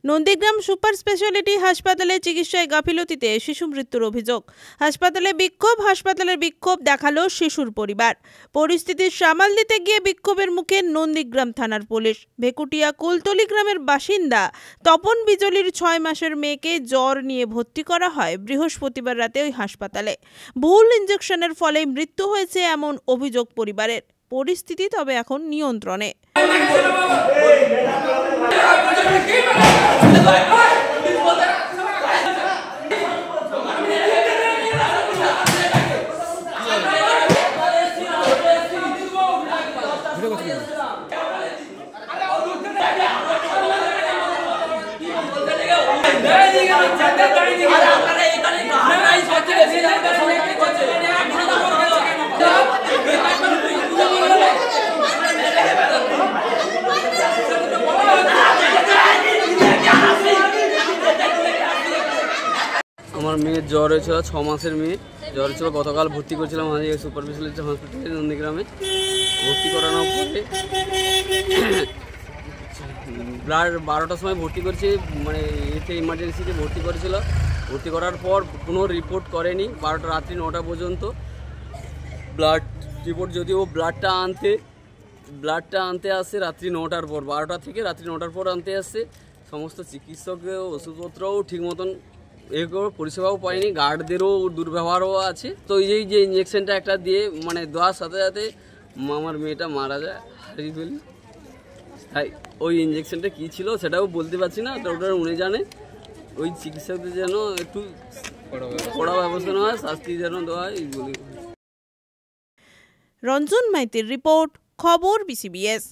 Nandigram super speciality হাসপাতালে চিকিৎসায় গাফিলতিতে শিশু মৃত্যুর অভিযোগ। হাসপাতালের বিক্ষোভ দেখালো শিশুর পরিবার। পরিস্থিতি সামাল দিতে গিয়ে বিক্ষোভের মুখে নন্দীগ্রাম থানার পুলিশ। ভেকুটিয়া কুলতলি গ্রামের বাসিন্দা তপন বিজলির 6 মাসের মেয়েকে জ্বর নিয়ে ভর্তি করা হয় বৃহস্পতিবার রাতে ওই হাসপাতালে। ভুল ইনজেকশনের ফলে মৃত্যু হয়েছে এমন অভিযোগ পরিবারের। পরিস্থিতি তবে এখন নিয়ন্ত্রণে। আমার মেয়ের জ্বর হয়েছিল, 6 মাসের মেয়ে জ্বর হয়েছিল। গতকাল ভর্তি করেছিলাম আমাদের সুপার স্পেশালিটি হসপিটালে নন্দীগ্রামে। ভর্তি করানোর পরে ব্লাড 12টার সময় ভর্তি করেছি, মানে ইমার্জেন্সিতে ভর্তি করেছিল। ভর্তি করার পর কোনো রিপোর্ট করেনি 12টা রাত্রি 9টা পর্যন্ত। ব্লাড রিপোর্ট যদিও ব্লাডটা আনতে আসে রাত্রি 9টার পর, 12টা থেকে রাত্রি 9টার পর আনতে আসছে। সমস্ত চিকিৎসকের ওষুধপত্রও ঠিক মতন পরিষেবাও পাইনি, গার্ডদেরও দুর্ব্যবহারও আছে। তো এই যে ইঞ্জেকশনটা একটা দিয়ে মানে দেওয়ার সাথে সাথে আমার মেয়েটা মারা যায়, হারিয়ে ফেলি। তাই ওই ইঞ্জেকশনটা কী ছিল সেটাও বলতে পারছি না, ওটা উনি জানে। ওই চিকিৎসকদের যেন একটু কড়া ব্যবস্থা নেওয়া হয়, শাস্তি যেন দেওয়া হয় এই বলি। রঞ্জন মাইতির রিপোর্ট, খবর BCBS।